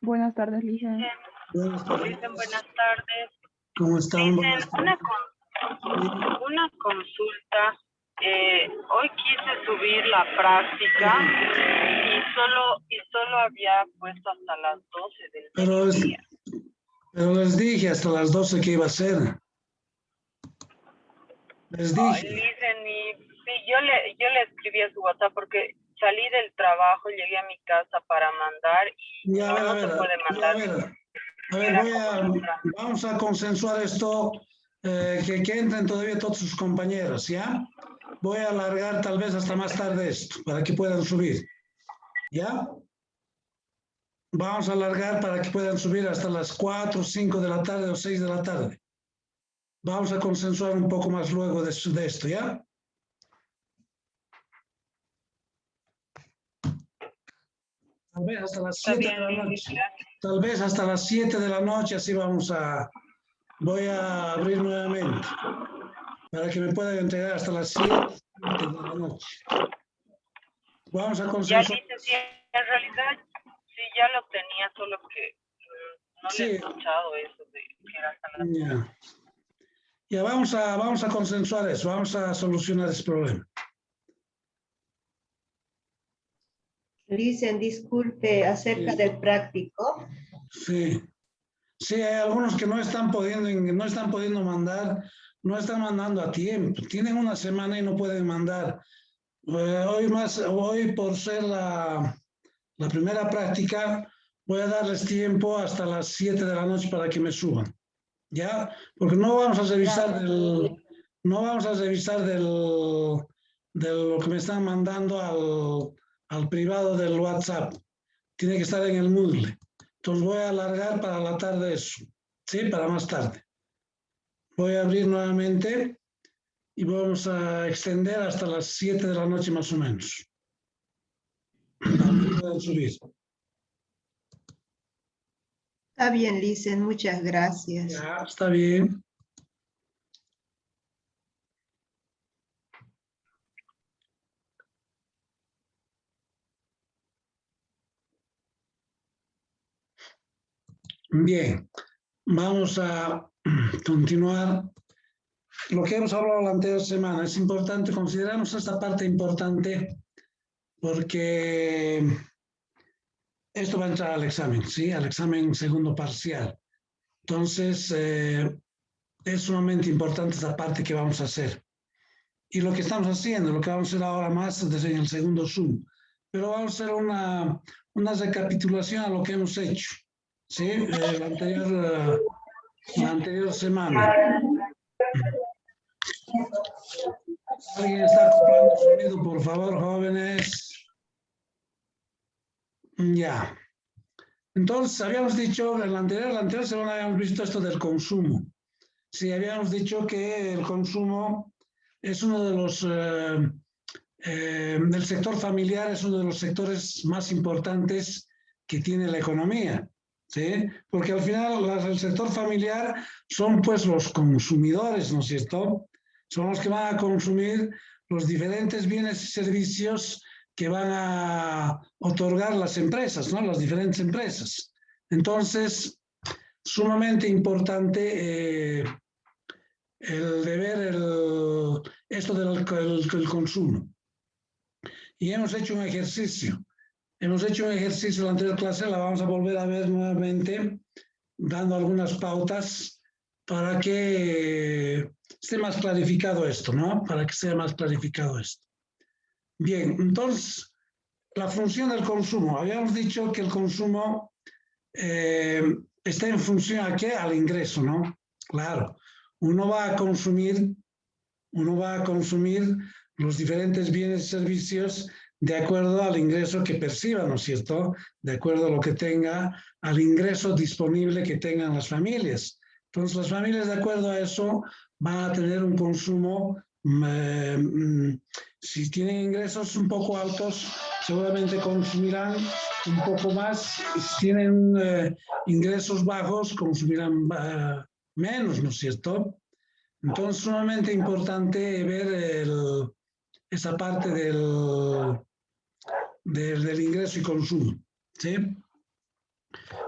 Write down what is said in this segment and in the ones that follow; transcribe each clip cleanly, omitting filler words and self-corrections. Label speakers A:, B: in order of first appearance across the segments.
A: Buenas tardes, Lisa.
B: Buenas tardes.
C: Dicen buenas tardes.
B: ¿Cómo están?
C: Dicen
B: Buenas tardes.
C: una consulta. Hoy quise subir la práctica y solo había puesto hasta las 12 del mediodía.
B: Pero les dije hasta las 12 que iba a ser. Les dije.
C: Dicen, sí, yo le escribí a su WhatsApp porque salí del trabajo, llegué a mi casa para mandar y
B: Ya,
C: no se puede mandar.
B: Vamos a consensuar esto, que entren todavía todos sus compañeros, ¿ya? Voy a alargar tal vez hasta más tarde esto, para que puedan subir, ¿ya? Vamos a alargar para que puedan subir hasta las 4, 5 de la tarde o 6 de la tarde. Vamos a consensuar un poco más luego de esto, ¿ya? Tal vez hasta las 7 de la noche. Tal vez hasta las 7 de la noche, así voy a abrir nuevamente, para que me puedan entregar hasta las 7 de la noche. Vamos a consensuar.
C: Ya dice, sí, en realidad sí ya lo tenía, solo que no le he escuchado eso de que era hasta las...
B: Ya vamos a consensuar eso, vamos a solucionar ese problema.
D: Dicen, disculpe, acerca del práctico.
B: Sí. Sí, hay algunos que no están pudiendo mandar, no están mandando a tiempo. Tienen una semana y no pueden mandar. Hoy por ser la primera práctica, voy a darles tiempo hasta las 7 de la noche para que me suban. ¿Ya? Porque no vamos a revisar de lo que me están mandando al privado del WhatsApp. Tiene que estar en el Moodle. Entonces voy a alargar para la tarde eso, ¿sí? Para más tarde. Voy a abrir nuevamente y vamos a extender hasta las 7 de la noche más o menos. Para que puedan subir.
D: Está bien, Licen, muchas gracias.
B: Ya, está bien. Bien, vamos a continuar. Lo que hemos hablado la anterior semana es importante, consideramos esta parte importante porque esto va a entrar al examen, ¿sí? Al examen segundo parcial. Entonces, es sumamente importante esta parte que vamos a hacer. Y lo que estamos haciendo, lo que vamos a hacer ahora más desde el segundo Zoom, pero vamos a hacer una recapitulación a lo que hemos hecho, ¿sí? La anterior semana. ¿Alguien está acoplando sonido, por favor, jóvenes? Ya. Entonces, habíamos dicho, en la anterior semana habíamos visto esto del consumo. Sí, habíamos dicho que el consumo es uno de los, del sector familiar es uno de los sectores más importantes que tiene la economía, ¿sí? Porque al final el sector familiar son pues los consumidores, ¿no es cierto? Son los que van a consumir los diferentes bienes y servicios que van a otorgar las empresas, ¿no? Las diferentes empresas. Entonces, sumamente importante el de ver esto del consumo. Y hemos hecho un ejercicio. Hemos hecho un ejercicio en la anterior clase, la vamos a volver a ver nuevamente, dando algunas pautas para que esté más clarificado esto, ¿no? Para que sea más clarificado esto. Bien, entonces, la función del consumo. Habíamos dicho que el consumo está en función ¿a qué? Al ingreso, ¿no? Claro, uno va a consumir los diferentes bienes y servicios de acuerdo al ingreso que perciba, ¿no es cierto? De acuerdo a lo que tenga, al ingreso disponible que tengan las familias. Entonces, las familias, de acuerdo a eso, van a tener un consumo, si tienen ingresos un poco altos, seguramente consumirán un poco más, y si tienen ingresos bajos, consumirán menos, ¿no es cierto? Entonces, sumamente importante ver esa parte del ingreso y consumo, ¿sí?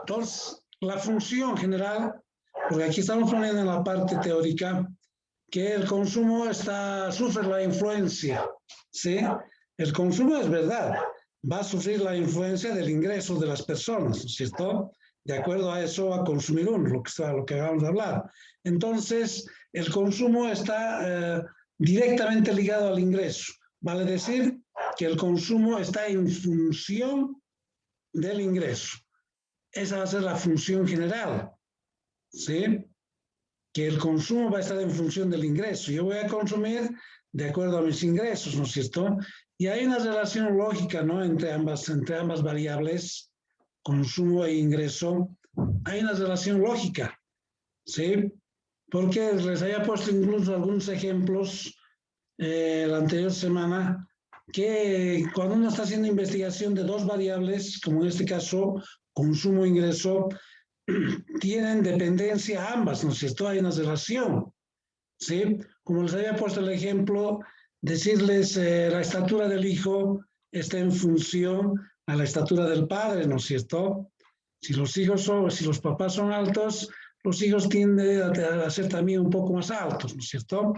B: Entonces, la función general, porque aquí estamos poniendo en la parte teórica, que el consumo sufre la influencia, ¿sí? El consumo es verdad, va a sufrir la influencia del ingreso de las personas, ¿no es cierto? De acuerdo a eso va a consumir uno, lo que acabamos de hablar. Entonces, el consumo está directamente ligado al ingreso. Vale decir que el consumo está en función del ingreso. Esa va a ser la función general, ¿sí? Que el consumo va a estar en función del ingreso. Yo voy a consumir de acuerdo a mis ingresos, ¿no es cierto? Y hay una relación lógica, ¿no? Entre ambas variables, consumo e ingreso. Hay una relación lógica, ¿sí? Porque les había puesto incluso algunos ejemplos la anterior semana, que cuando uno está haciendo investigación de dos variables, como en este caso, consumo e ingreso, tienen dependencia ambas, ¿no es cierto? Hay una relación, ¿sí? Como les había puesto el ejemplo, decirles la estatura del hijo está en función a la estatura del padre, ¿no es cierto? Si los papás son altos, los hijos tienden a ser también un poco más altos, ¿no es cierto?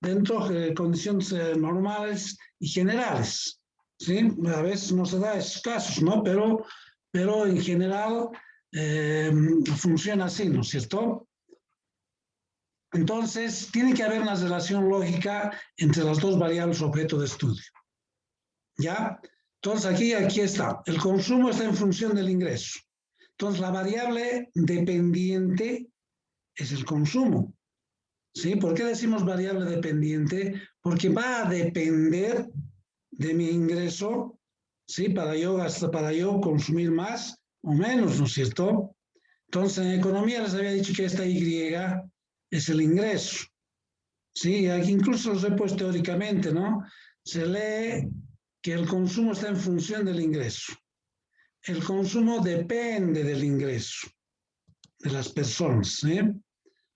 B: Dentro de condiciones normales y generales, ¿sí? A veces no se da esos casos, ¿no? Pero en general funciona así, ¿no es cierto? Entonces, tiene que haber una relación lógica entre las dos variables objeto de estudio. ¿Ya? Entonces, aquí está. El consumo está en función del ingreso. Entonces, la variable dependiente es el consumo. ¿Sí? ¿Por qué decimos variable dependiente? Porque va a depender de mi ingreso, ¿sí? Para yo consumir más o menos, ¿no es cierto? Entonces, en economía les había dicho que esta Y es el ingreso. Sí, aquí incluso los he puesto teóricamente, ¿no? Se lee que el consumo está en función del ingreso. El consumo depende del ingreso de las personas, ¿sí?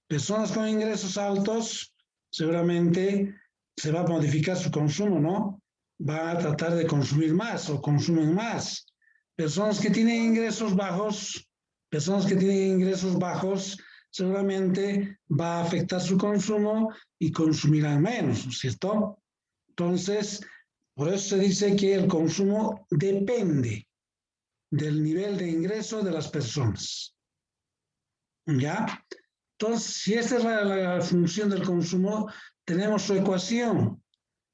B: Personas con ingresos altos, seguramente se va a modificar su consumo, ¿no? Va a tratar de consumir más o consumen más. Personas que tienen ingresos bajos, seguramente va a afectar su consumo y consumirán menos, ¿no es cierto? Entonces, por eso se dice que el consumo depende del nivel de ingreso de las personas. ¿Ya? Entonces, si esta es la función del consumo, tenemos su ecuación.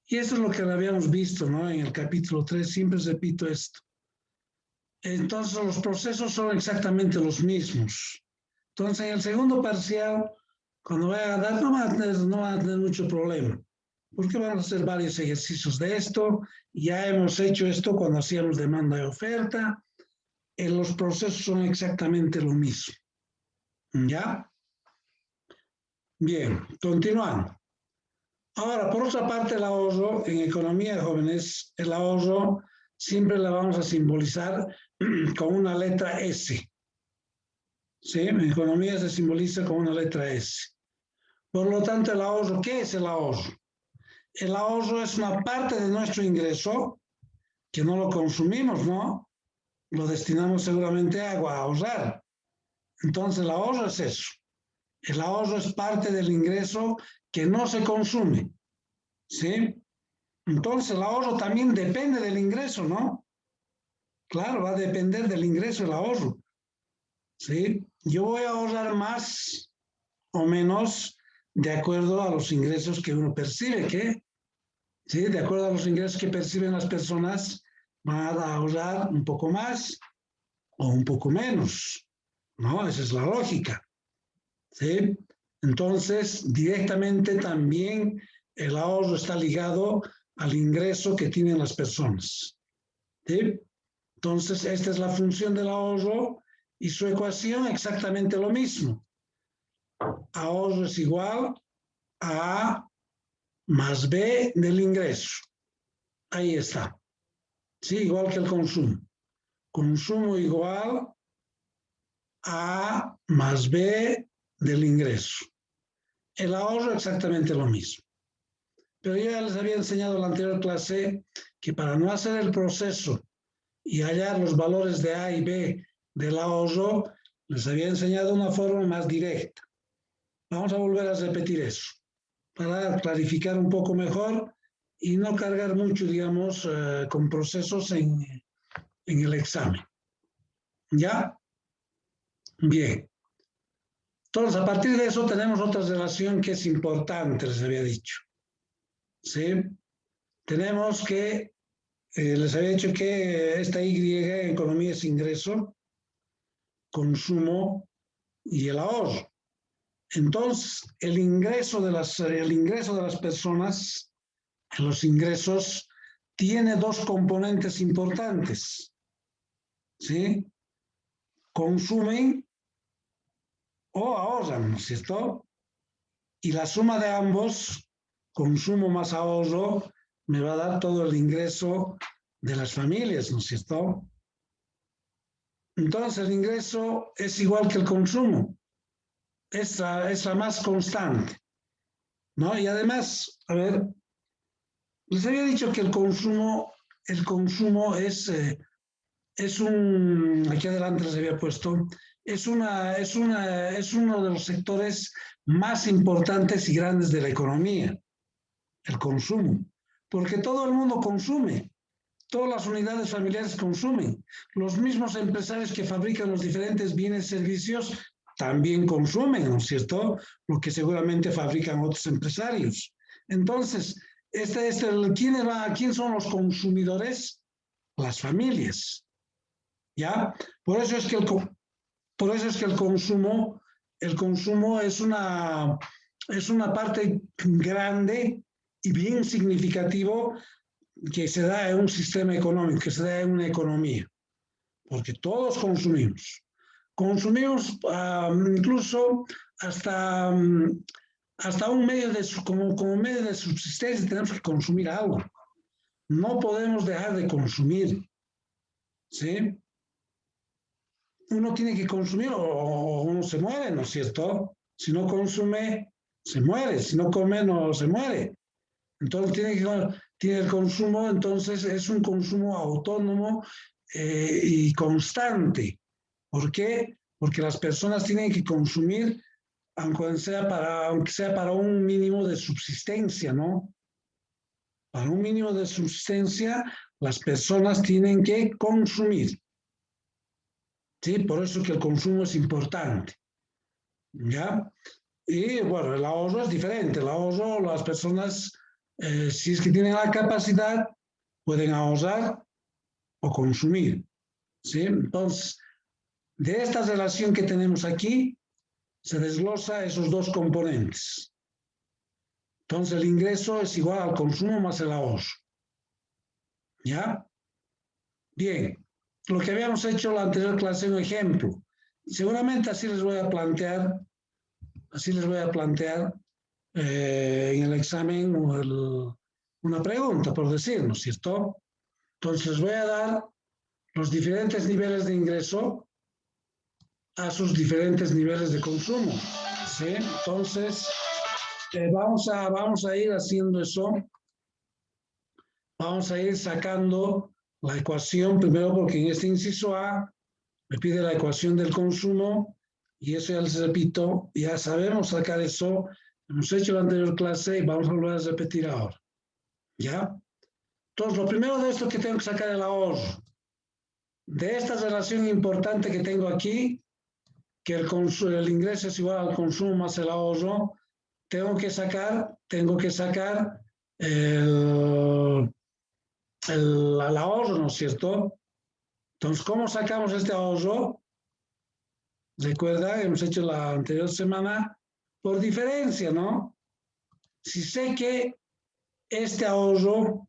B: Y eso es lo que habíamos visto, ¿no? En el capítulo 3, siempre repito esto. Entonces, los procesos son exactamente los mismos. Entonces, en el segundo parcial, cuando vaya a dar, no van a tener mucho problema, porque vamos a hacer varios ejercicios de esto. Ya hemos hecho esto cuando hacíamos demanda y oferta. Los procesos son exactamente lo mismo. ¿Ya? Bien, continuando. Ahora, por otra parte, el ahorro, en economía de jóvenes, el ahorro siempre la vamos a simbolizar con una letra S. ¿Sí? En economía se simboliza con una letra S. Por lo tanto, el ahorro, ¿qué es el ahorro? El ahorro es una parte de nuestro ingreso que no lo consumimos, ¿no? Lo destinamos seguramente a ahorrar. Entonces, el ahorro es eso. El ahorro es parte del ingreso que no se consume, ¿sí? Entonces, el ahorro también depende del ingreso, ¿no? Claro, va a depender del ingreso el ahorro, ¿sí? Yo voy a ahorrar más o menos de acuerdo a los ingresos que uno percibe, ¿qué? ¿Sí? De acuerdo a los ingresos que perciben las personas, van a ahorrar un poco más o un poco menos, ¿no? Esa es la lógica, ¿sí? Entonces, directamente también el ahorro está ligado al ingreso que tienen las personas, ¿sí? Entonces, esta es la función del ahorro y su ecuación exactamente lo mismo. Ahorro es igual A más B del ingreso. Ahí está. Sí, igual que el consumo. Consumo igual A más B del ingreso. El ahorro exactamente lo mismo. Pero yo ya les había enseñado en la anterior clase que para no hacer el proceso y hallar los valores de A y B del ahorro, les había enseñado una forma más directa. Vamos a volver a repetir eso para clarificar un poco mejor y no cargar mucho, digamos, con procesos en el examen. ¿Ya? Bien. Entonces, a partir de eso tenemos otra relación que es importante, les había dicho. ¿Sí? Tenemos que, les había dicho que esta Y en economía es ingreso, consumo y el ahorro. Entonces, el ingreso de las personas, los ingresos, tiene dos componentes importantes. ¿Sí? Consumen o ahorran, ¿no es cierto? Y la suma de ambos, consumo más ahorro, me va a dar todo el ingreso de las familias, ¿no es cierto? Entonces, el ingreso es igual que el consumo. Es la más constante, ¿no? Y además, a ver, les había dicho que el consumo es aquí adelante les había puesto, es uno de los sectores más importantes y grandes de la economía, el consumo, porque todo el mundo consume, todas las unidades familiares consumen, los mismos empresarios que fabrican los diferentes bienes y servicios también consumen, ¿no es cierto? Lo que seguramente fabrican otros empresarios. Entonces, ¿quién son los consumidores? Las familias. ¿Ya? Por eso es que el consumo es una parte grande y bien significativo que se da en un sistema económico, que se da en una economía, porque todos consumimos. Consumimos incluso hasta un medio como medio de subsistencia tenemos que consumir algo. No podemos dejar de consumir, ¿sí? Uno tiene que consumir o uno se muere, ¿no es cierto? Si no consume, se muere. Si no come, no se muere. Entonces tiene el consumo, entonces es un consumo autónomo y constante. ¿Por qué? Porque las personas tienen que consumir, aunque sea para un mínimo de subsistencia, ¿no? Para un mínimo de subsistencia, las personas tienen que consumir. ¿Sí? Por eso que el consumo es importante. ¿Ya? Y bueno, el ahorro es diferente. El ahorro, las personas, si es que tienen la capacidad, pueden ahorrar o consumir. ¿Sí? Entonces, de esta relación que tenemos aquí, se desglosa esos dos componentes. Entonces, el ingreso es igual al consumo más el ahorro. ¿Ya? Bien. Lo que habíamos hecho en la anterior clase, un ejemplo. Seguramente así les voy a plantear en el examen una pregunta, por decir, ¿no es cierto? Entonces les voy a dar los diferentes niveles de ingreso a sus diferentes niveles de consumo, ¿sí? Entonces, vamos a ir haciendo eso. Vamos a ir sacando la ecuación, primero porque en este inciso A me pide la ecuación del consumo y eso ya les repito, ya sabemos sacar eso, hemos hecho la anterior clase y vamos a volver a repetir ahora. ¿Ya? Entonces, lo primero de esto que tengo que sacar el ahorro. De esta relación importante que tengo aquí, que el ingreso es igual al consumo más el ahorro, tengo que sacar el ahorro, ¿no es cierto? Entonces, ¿cómo sacamos este ahorro? Recuerda, hemos hecho la anterior semana por diferencia, ¿no? Si sé que este ahorro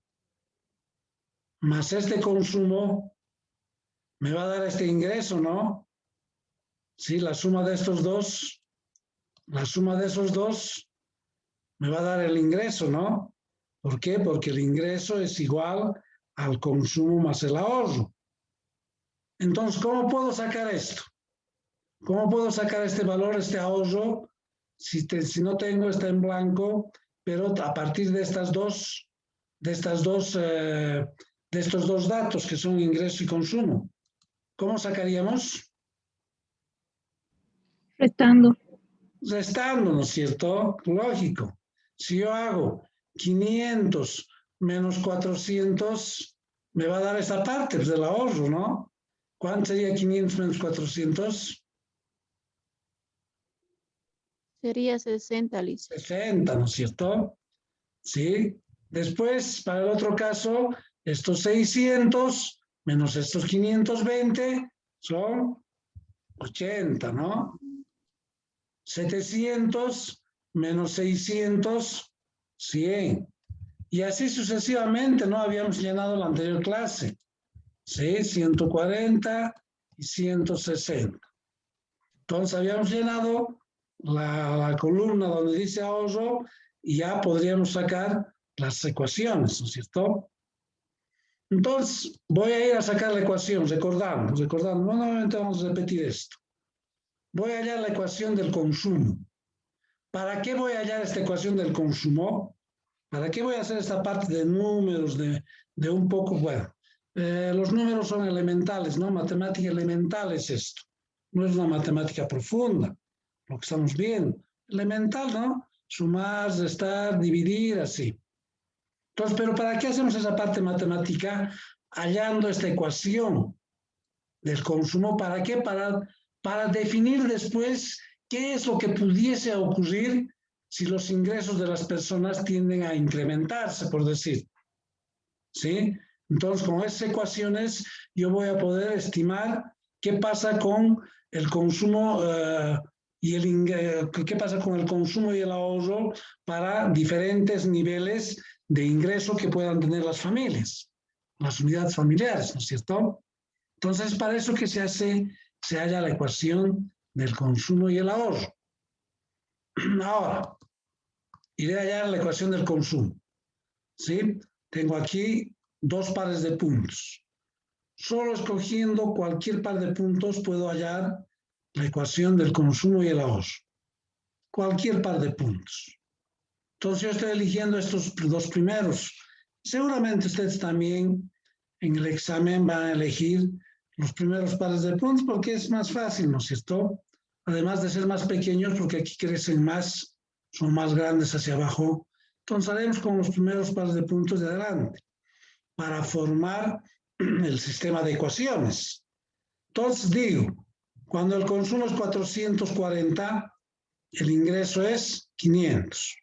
B: más este consumo me va a dar este ingreso, ¿no? Sí, la suma de esos dos me va a dar el ingreso, ¿no? ¿Por qué? Porque el ingreso es igual al consumo más el ahorro. Entonces, ¿cómo puedo sacar esto? ¿Cómo puedo sacar este valor, este ahorro, si no tengo, está en blanco, pero a partir de estos dos datos que son ingreso y consumo? ¿Cómo sacaríamos?
A: Restando.
B: Restando, ¿no es cierto? Lógico. Si yo hago 500 menos 400, me va a dar esta parte pues, del ahorro, ¿no? ¿Cuánto sería 500 menos 400?
E: Sería 60, Lice.
B: 60, ¿no es cierto? ¿Sí? Después, para el otro caso, estos 600 menos estos 520 son 80, ¿no? 700 menos 600, 100. Y así sucesivamente, ¿no? Habíamos llenado la anterior clase. ¿Sí? 140 y 160. Entonces habíamos llenado la columna donde dice ahorro y ya podríamos sacar las ecuaciones, ¿no es cierto? Entonces voy a ir a sacar la ecuación, recordando, no nuevamente vamos a repetir esto. Voy a hallar la ecuación del consumo. ¿Para qué voy a hallar esta ecuación del consumo? ¿Para qué voy a hacer esta parte de números, de un poco, bueno, los números son elementales, ¿no? Matemática elemental es esto. No es una matemática profunda, lo que estamos viendo. Elemental, ¿no? Sumar, restar, dividir, así. Entonces, ¿pero para qué hacemos esa parte matemática? Hallando esta ecuación del consumo, ¿para qué? Para definir después qué es lo que pudiese ocurrir si los ingresos de las personas tienden a incrementarse, por decir. ¿Sí? Entonces, con esas ecuaciones, yo voy a poder estimar qué pasa con el consumo qué pasa con el consumo y el ahorro para diferentes niveles de ingreso que puedan tener las familias, las unidades familiares, ¿no es cierto? Entonces, para eso que se halla la ecuación del consumo y el ahorro. Ahora, iré a hallar la ecuación del consumo. ¿Sí? Tengo aquí dos pares de puntos. Solo escogiendo cualquier par de puntos puedo hallar la ecuación del consumo y el ahorro. Cualquier par de puntos. Entonces yo estoy eligiendo estos dos primeros. Seguramente ustedes también en el examen van a elegir los primeros pares de puntos porque es más fácil, ¿no es cierto? Además de ser más pequeños porque aquí crecen más, son más grandes hacia abajo. Entonces haremos con los primeros pares de puntos de adelante para formar el sistema de ecuaciones. Entonces digo, cuando el consumo es 440, el ingreso es 500.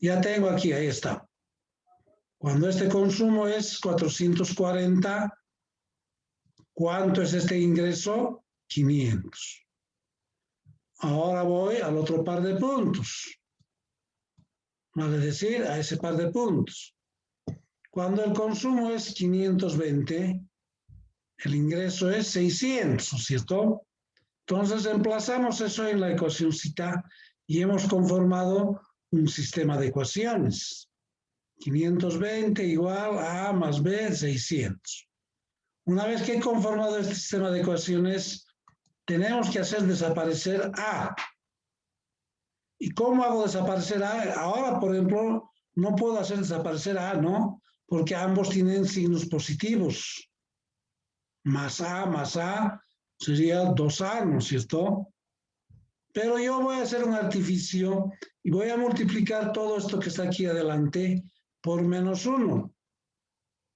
B: Ya tengo aquí, ahí está. Cuando este consumo es 440, ¿cuánto es este ingreso? 500. Ahora voy al otro par de puntos. Vale decir, a ese par de puntos. Cuando el consumo es 520, el ingreso es 600, ¿no es cierto? Entonces emplazamos eso en la ecuacióncita y hemos conformado un sistema de ecuaciones. 520 igual a A más B, 600. Una vez que he conformado este sistema de ecuaciones, tenemos que hacer desaparecer A. ¿Y cómo hago desaparecer A? Ahora, por ejemplo, no puedo hacer desaparecer A, ¿no? Porque ambos tienen signos positivos. Más A sería 2A, ¿no es cierto? Pero yo voy a hacer un artificio y voy a multiplicar todo esto que está aquí adelante por menos 1.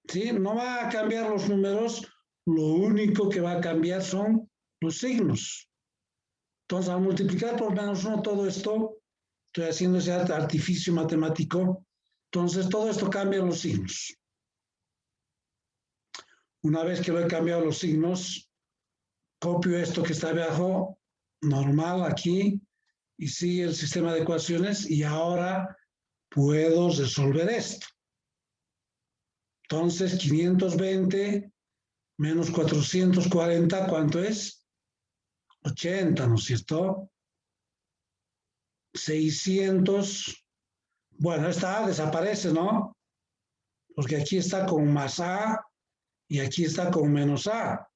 B: ¿Sí? No va a cambiar los números, lo único que va a cambiar son los signos. Entonces, al multiplicar por menos 1 todo esto, estoy haciendo ese artificio matemático, entonces todo esto cambia los signos. Una vez que lo he cambiado los signos, copio esto que está abajo, normal aquí, y sigue el sistema de ecuaciones, y ahora puedo resolver esto. Entonces, 520 menos 440, ¿cuánto es? 80, ¿no es cierto? 600, bueno, esta A desaparece, ¿no? Porque aquí está con más A y aquí está con menos A.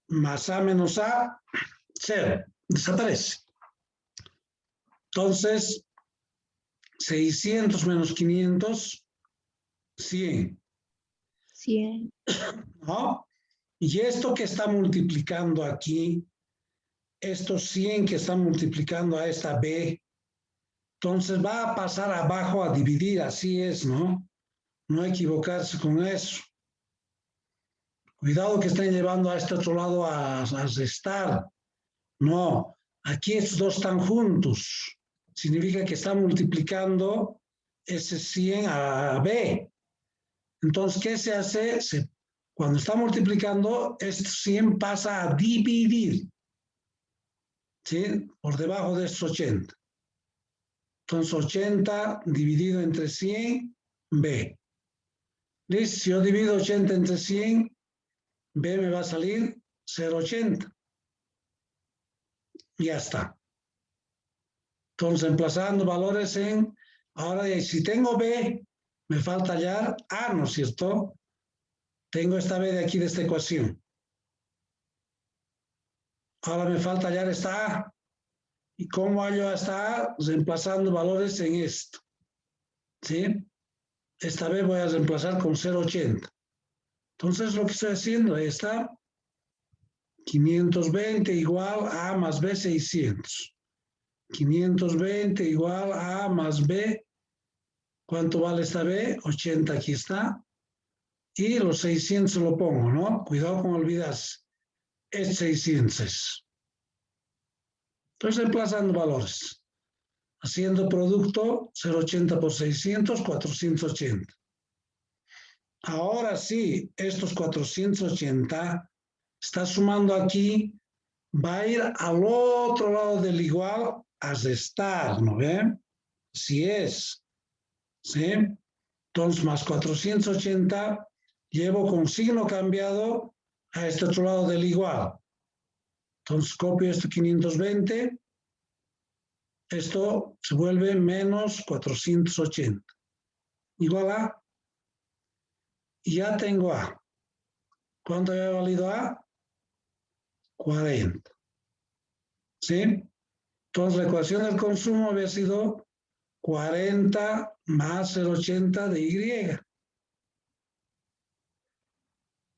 B: Más A menos A, 0, desaparece. Entonces, 600 menos 500, 100,
E: 100.
B: ¿no? Y esto que está multiplicando aquí, estos 100 que están multiplicando a esta B, entonces va a pasar abajo a dividir, así es, ¿no? No equivocarse con eso. Cuidado que estén llevando a este otro lado a restar. No, aquí estos dos están juntos. Significa que está multiplicando ese 100 a B. Entonces, ¿qué se hace? Cuando está multiplicando, este 100 pasa a dividir, ¿sí? Por debajo de estos 80. Entonces, 80 dividido entre 100, B. ¿Listo? Si yo divido 80 entre 100, B me va a salir 0,80. Ya está. Entonces, emplazando valores en... Ahora, si tengo B, me falta hallar A, ¿no es cierto? Tengo esta B de aquí, de esta ecuación. Ahora me falta hallar esta A. ¿Y cómo hallo esta A? Reemplazando valores en esto. ¿Sí? Esta B voy a reemplazar con 0,80. Entonces, lo que estoy haciendo está 520 igual a A más B 600. 520 igual a A más B. ¿Cuánto vale esta B? 80, aquí está. Y los 600 lo pongo, ¿no? Cuidado con olvidarse. Es 600. Entonces, reemplazando valores. Haciendo producto, 0,80 por 600, 480. Ahora sí, estos 480 está sumando aquí, va a ir al otro lado del igual a restar, ¿no ven? Si es, ¿sí? Entonces, más 480, llevo con signo cambiado a este otro lado del igual. Entonces, copio esto 520, esto se vuelve menos 480. Igual a, y ya tengo A. ¿Cuánto había valido A? 40. ¿Sí? Entonces, la ecuación del consumo había sido 40 más 0,80 de Y.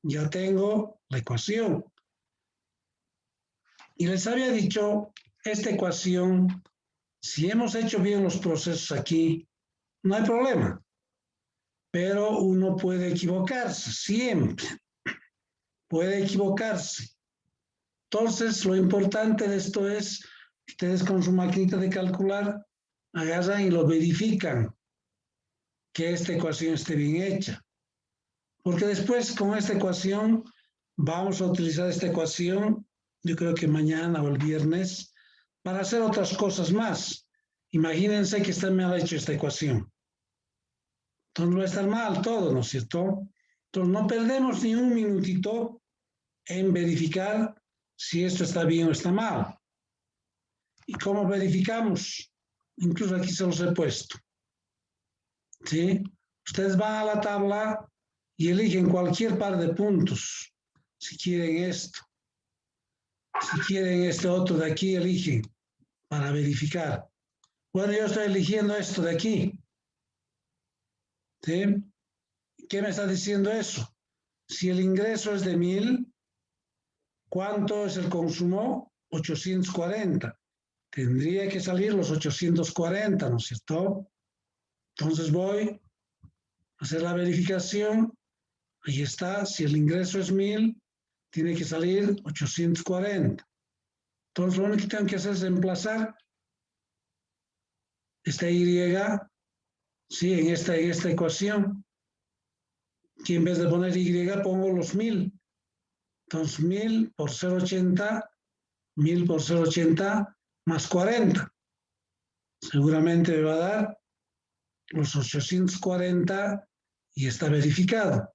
B: Ya tengo la ecuación. Y les había dicho, esta ecuación, si hemos hecho bien los procesos aquí, no hay problema. Pero uno puede equivocarse, siempre. Puede equivocarse. Entonces, lo importante de esto es, ustedes con su maquinita de calcular, agarran y lo verifican, que esta ecuación esté bien hecha. Porque después, con esta ecuación, vamos a utilizar esta ecuación, yo creo que mañana o el viernes, para hacer otras cosas más. Imagínense que está mal hecho esta ecuación. Entonces, no va a estar mal todo, ¿no es cierto? Entonces, no perdemos ni un minutito en verificar si esto está bien o está mal. ¿Y cómo verificamos? Incluso aquí se los he puesto. ¿Sí? Ustedes van a la tabla y eligen cualquier par de puntos. Si quieren esto. Si quieren este otro de aquí, eligen para verificar. Bueno, yo estoy eligiendo esto de aquí. ¿Sí? ¿Qué me está diciendo eso? Si el ingreso es de 1000, ¿cuánto es el consumo? 840. Tendría que salir los 840, ¿no es cierto? Entonces voy a hacer la verificación. Ahí está. Si el ingreso es 1000, tiene que salir 840. Entonces lo único que tengo que hacer es reemplazar esta Y, sí, en esta ecuación. Que en vez de poner Y pongo los 1000. Entonces 1000 por 0,80, 1000 por 0,80 más 40. Seguramente me va a dar los 840 y está verificado.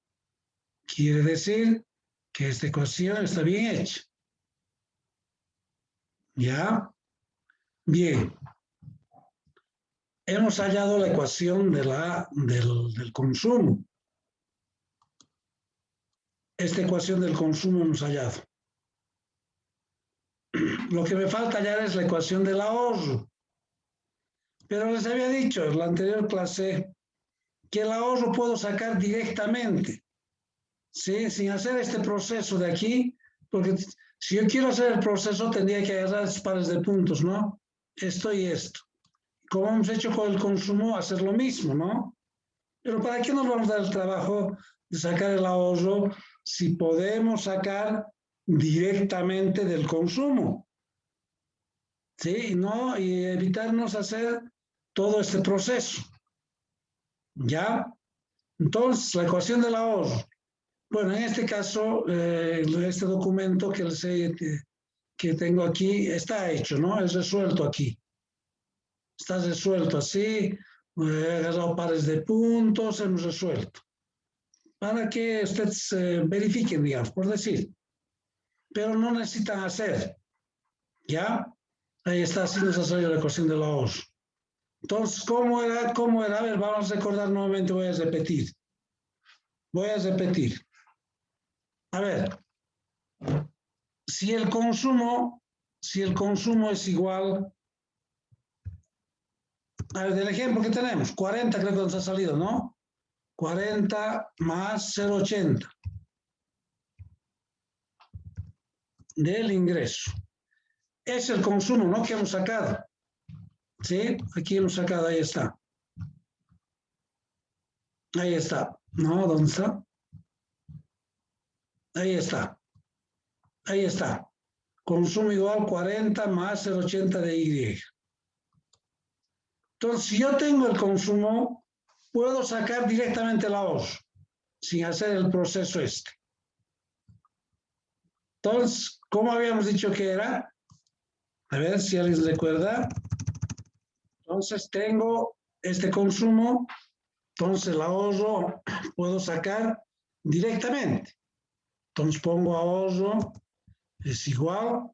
B: Quiere decir que esta ecuación está bien hecha. ¿Ya? Bien. Hemos hallado la ecuación del consumo. Esta ecuación del consumo hemos hallado. Lo que me falta hallar es la ecuación del ahorro. Pero les había dicho en la anterior clase que el ahorro puedo sacar directamente, ¿sí? Sin hacer este proceso de aquí, porque si yo quiero hacer el proceso tendría que agarrar estos pares de puntos, ¿no? Esto y esto. Como hemos hecho con el consumo, hacer lo mismo, ¿no? Pero ¿para qué nos vamos a dar el trabajo de sacar el ahorro si podemos sacar directamente del consumo? ¿Sí? ¿No? Y evitarnos hacer todo este proceso. ¿Ya? Entonces, la ecuación del ahorro. Bueno, en este caso, este documento que tengo aquí está hecho, ¿no? Es resuelto aquí. Está resuelto así. He agarrado pares de puntos, hemos resuelto. Para que ustedes verifiquen, digamos, por decir. Pero no necesitan hacer. ¿Ya? Ahí está, así nos ha salido la ecuación del ahorro. Entonces, ¿cómo era? ¿Cómo era? A ver, vamos a recordar nuevamente, voy a repetir. Voy a repetir. A ver, si el consumo es igual, a ver, del ejemplo que tenemos, 40 creo que nos ha salido, ¿no? 40 más 0,80 del ingreso. Es el consumo, ¿no? Que hemos sacado. ¿Sí? Aquí hemos sacado, ahí está. Ahí está. ¿No? ¿Dónde está? Ahí está. Ahí está. Consumo igual 40 más 0,80 de Y. Entonces, si yo tengo el consumo, puedo sacar directamente el ahorro, sin hacer el proceso este. Entonces, ¿cómo habíamos dicho que era? A ver si alguien recuerda. Entonces, tengo este consumo, entonces el ahorro puedo sacar directamente. Entonces, pongo ahorro es igual.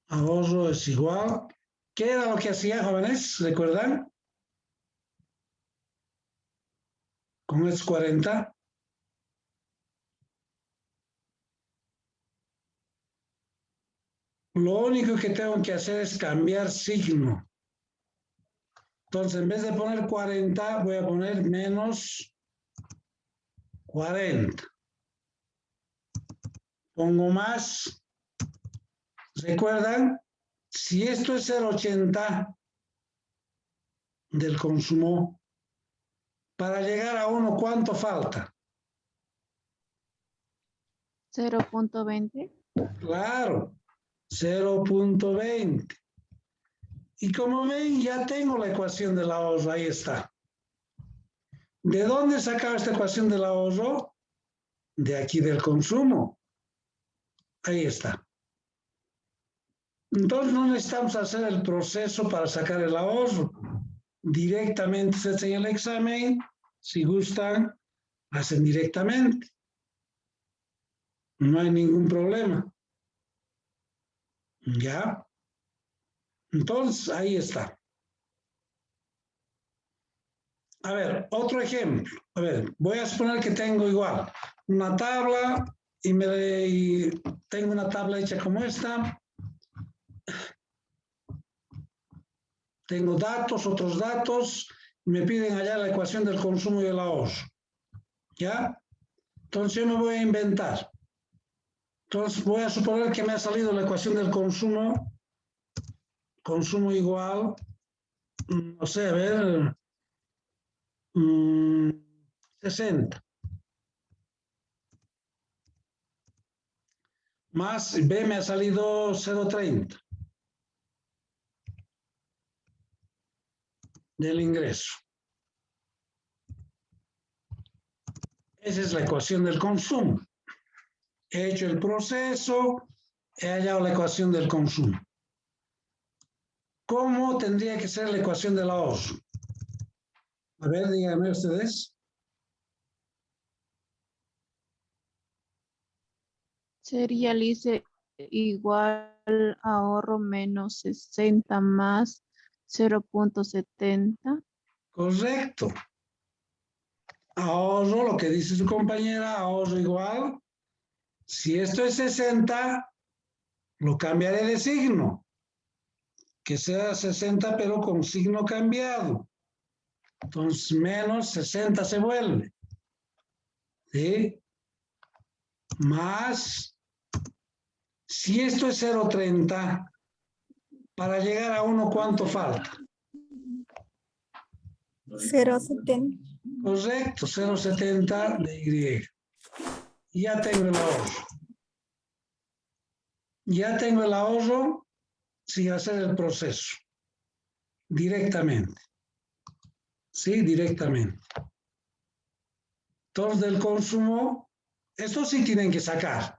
B: Ahorro es igual. ¿Qué era lo que hacía, jóvenes? ¿Recuerdan? Con estos 40. Lo único que tengo que hacer es cambiar signo. Entonces, en vez de poner 40, voy a poner menos 40. Pongo más. ¿Recuerdan? Si esto es 0,80 del consumo, para llegar a 1, ¿cuánto falta?
E: 0.20.
B: Claro, 0,20. Y como ven, ya tengo la ecuación del ahorro, ahí está. ¿De dónde sacaba esta ecuación del ahorro? De aquí del consumo. Ahí está. Entonces no necesitamos hacer el proceso para sacar el ahorro. Directamente se hace el examen. Si gustan, hacen directamente. No hay ningún problema. ¿Ya? Entonces, ahí está. A ver, otro ejemplo. A ver, voy a suponer que tengo igual una tabla y tengo una tabla hecha como esta. Tengo datos, otros datos, me piden allá la ecuación del consumo y el ahorro. ¿Ya? Entonces yo me voy a inventar. Entonces voy a suponer que me ha salido la ecuación del consumo. Consumo igual, no sé, a ver, 60. Más B me ha salido 0,30 del ingreso. Esa es la ecuación del consumo. He hecho el proceso, he hallado la ecuación del consumo. ¿Cómo tendría que ser la ecuación del ahorro? A ver, díganme ustedes.
E: Sería, Lice, igual ahorro menos 60 más 0.70.
B: Correcto. Ahorro, lo que dice su compañera, ahorro igual. Si esto es 60, lo cambiaré de signo. Que sea 60, pero con signo cambiado. Entonces, menos 60 se vuelve. ¿Sí? Más, si esto es 0.30, para llegar a 1, ¿cuánto falta?
F: 0.70.
B: Correcto, 0.70 de Y. Ya tengo el ahorro. Ya tengo el ahorro sin hacer el proceso. Directamente. Sí, directamente. Todos del consumo, estos sí tienen que sacar.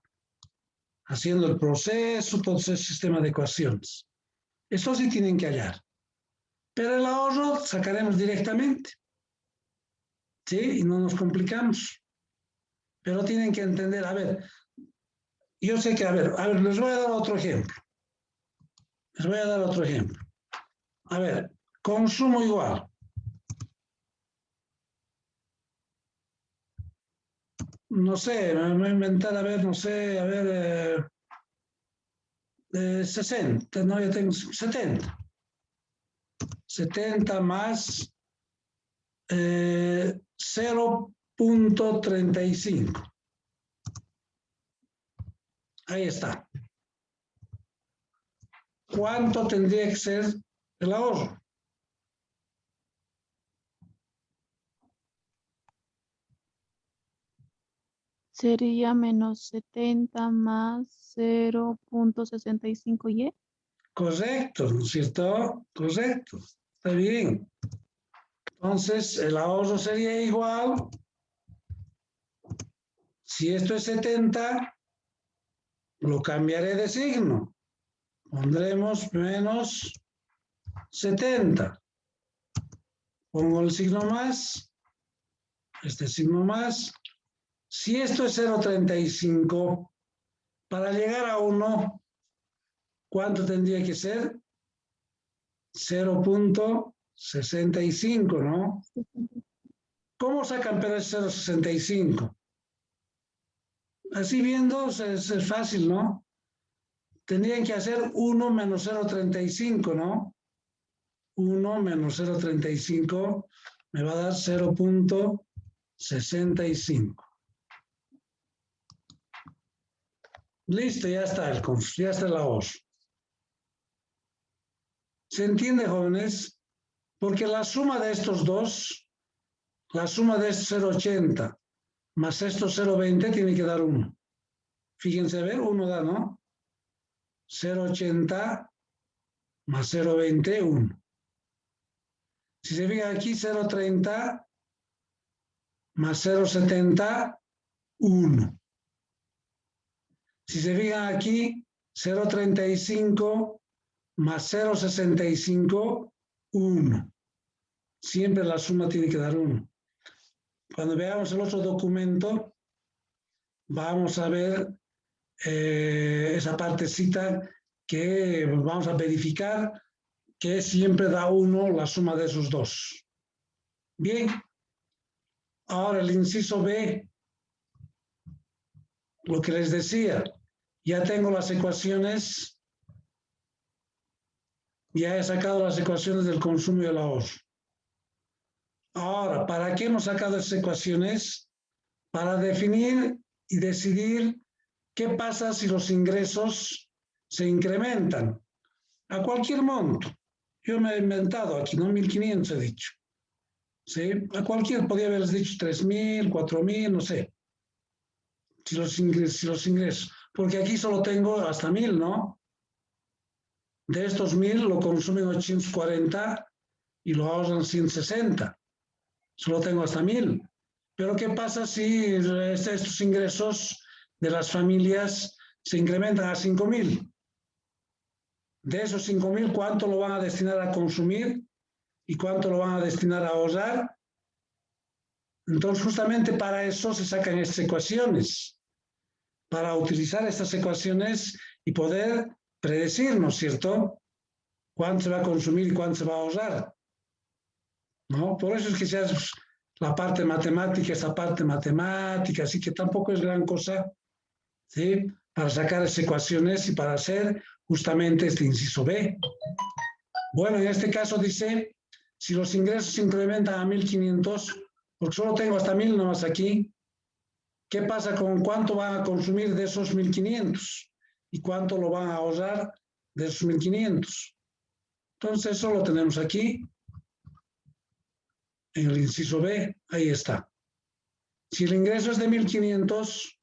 B: Haciendo el proceso, todo ese sistema de ecuaciones. Estos sí tienen que hallar. Pero el ahorro sacaremos directamente. ¿Sí? Y no nos complicamos. Pero tienen que entender, a ver, yo sé que, a ver, les voy a dar otro ejemplo. Les voy a dar otro ejemplo. A ver, consumo igual. No sé, me voy a inventar, a ver, no sé, a ver, 60, no, yo tengo 70. 70 más 0.35. Ahí está. ¿Cuánto tendría que ser el ahorro?
E: Sería menos 70 más 0.65y.
B: Correcto, ¿no es cierto? Correcto. Está bien. Entonces, el ahorro sería igual. Si esto es 70, lo cambiaré de signo. Pondremos menos 70. Pongo el signo más. Este signo más. Si esto es 0.35, para llegar a 1, ¿cuánto tendría que ser? 0.65, ¿no? ¿Cómo sacan pero es 0.65? Así viendo es fácil, ¿no? Tendrían que hacer 1 menos 0.35, ¿no? 1 menos 0.35 me va a dar 0.65. Listo, ya está el ahorro. ¿Se entiende, jóvenes? Porque la suma de estos dos, la suma de estos 0.80 más estos 0.20 tiene que dar 1. Fíjense, a ver, 1 da, ¿no? 0.80 más 0.20, 1. Si se fijan aquí, 0.30 más 0.70, 1. Si se fijan aquí, 0.35 más 0.65, 1. Siempre la suma tiene que dar 1. Cuando veamos el otro documento, vamos a ver esa partecita que vamos a verificar que siempre da 1 la suma de esos dos. Bien. Ahora el inciso B, lo que les decía, ya tengo las ecuaciones, ya he sacado las ecuaciones del consumo y el ahorro. Ahora, ¿para qué hemos sacado esas ecuaciones? Para definir y decidir qué pasa si los ingresos se incrementan a cualquier monto. Yo me he inventado aquí, ¿no? 1.500 he dicho. ¿Sí? A cualquier, podía haberles dicho 3.000, 4.000, no sé. Si los ingresos, porque aquí solo tengo hasta 1.000, ¿no? De estos 1.000 lo consumen 840 y lo ahorran 160. Solo tengo hasta 1.000. Pero ¿qué pasa si estos ingresos de las familias se incrementan a 5.000? De esos 5.000, ¿cuánto lo van a destinar a consumir y cuánto lo van a destinar a ahorrar? Entonces, justamente para eso se sacan estas ecuaciones, para utilizar estas ecuaciones y poder predecir, ¿no es cierto?, cuánto se va a consumir y cuánto se va a ahorrar, ¿no? Por eso es que se hace la parte matemática, esta parte matemática, así que tampoco es gran cosa, ¿sí?, para sacar esas ecuaciones y para hacer justamente este inciso B. Bueno, en este caso dice, si los ingresos se incrementan a 1.500, porque solo tengo hasta 1.000 nomás aquí, ¿qué pasa con cuánto van a consumir de esos 1.500? ¿Y cuánto lo van a ahorrar de esos 1.500? Entonces, eso lo tenemos aquí, en el inciso B, ahí está. Si el ingreso es de 1.500,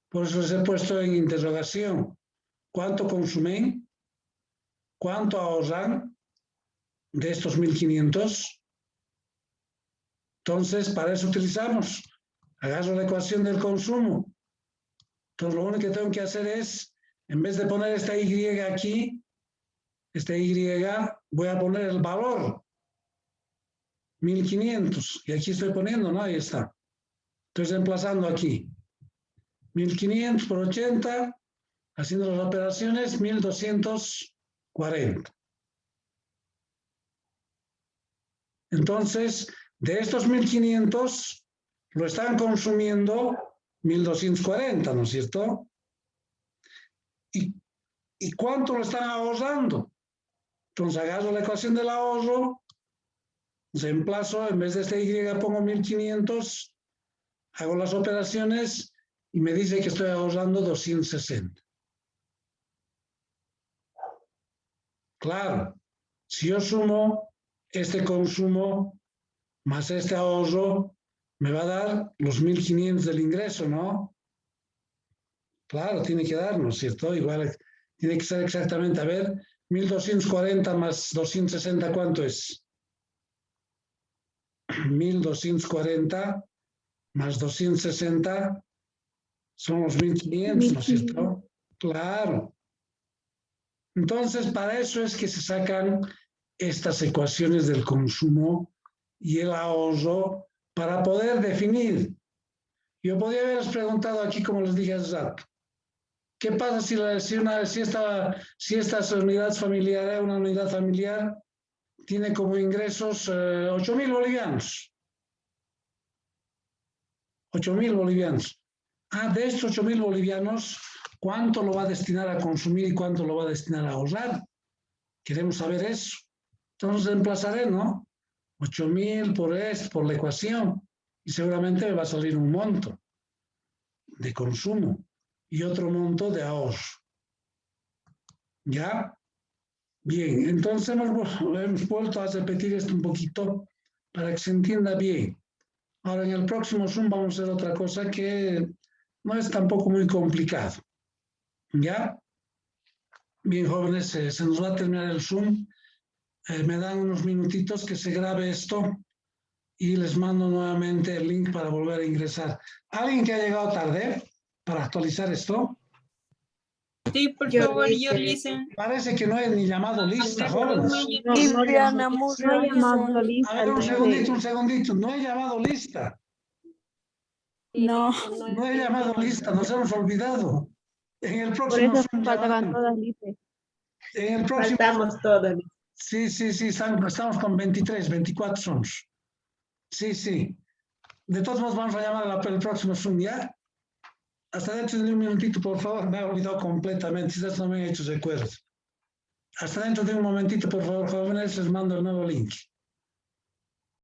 B: por eso les he puesto en interrogación, ¿cuánto consumen? ¿Cuánto ahorran de estos 1.500? Entonces, para eso utilizamos. Agarro la ecuación del consumo. Entonces, lo único que tengo que hacer es, en vez de poner esta Y aquí, esta Y, voy a poner el valor, 1.500. Y aquí estoy poniendo, ¿no? Ahí está. Estoy reemplazando aquí. 1.500 por 80, haciendo las operaciones, 1.240. Entonces, de estos 1.500, lo están consumiendo 1.240, ¿no es cierto? ¿Y cuánto lo están ahorrando? Entonces, agarro la ecuación del ahorro, reemplazo, en vez de esta Y pongo 1.500, hago las operaciones y me dice que estoy ahorrando 260. Claro, si yo sumo este consumo más este ahorro, me va a dar los 1.500 del ingreso, ¿no? Claro, tiene que darnos, ¿cierto? Igual tiene que ser exactamente, a ver, 1.240 más 260, ¿cuánto es? 1.240 más 260 son los 1.500, ¿no es cierto? Claro. Entonces, para eso es que se sacan estas ecuaciones del consumo y el ahorro para poder definir. Yo podría haberles preguntado aquí, como les dije hace rato, ¿qué pasa si estas unidades familiares, una unidad familiar, tiene como ingresos 8.000 bolivianos? 8.000 bolivianos. Ah, de estos 8.000 bolivianos, ¿cuánto lo va a destinar a consumir y cuánto lo va a destinar a ahorrar? Queremos saber eso. Entonces reemplazaré, ¿no? 8.000 por esto, por la ecuación, y seguramente me va a salir un monto de consumo y otro monto de ahorro. ¿Ya? Bien, entonces hemos vuelto a repetir esto un poquito para que se entienda bien. Ahora, en el próximo Zoom vamos a hacer otra cosa que no es tampoco muy complicado. ¿Ya? Bien, jóvenes, se nos va a terminar el Zoom. Me dan unos minutitos que se grabe esto y les mando nuevamente el link para volver a ingresar. ¿Alguien que ha llegado tarde para actualizar esto?
G: Sí, por
D: Yo
G: favor,
D: hice
G: yo listen.
B: Parece que no he ni llamado lista, jóvenes.
F: Diana Murray.
E: No llamado
B: A
E: lista.
B: ver, un
E: dice.
B: segundito. No he llamado lista.
F: No,
B: No he llamado lista, nos hemos olvidado. En el
E: Por
B: próximo
E: eso
B: Zoom
E: faltaban
B: llamaremos.
E: todas listas.
B: En el próximo
D: Faltamos todos.
B: Sí, estamos con 23, 24 somos. Sí. De todos modos vamos a llamar el próximo Zoom, ¿ya? Hasta dentro de un minutito, por favor, me he olvidado completamente, si no me he hecho recuerdos. Hasta dentro de un momentito, por favor, jóvenes, les mando el nuevo link.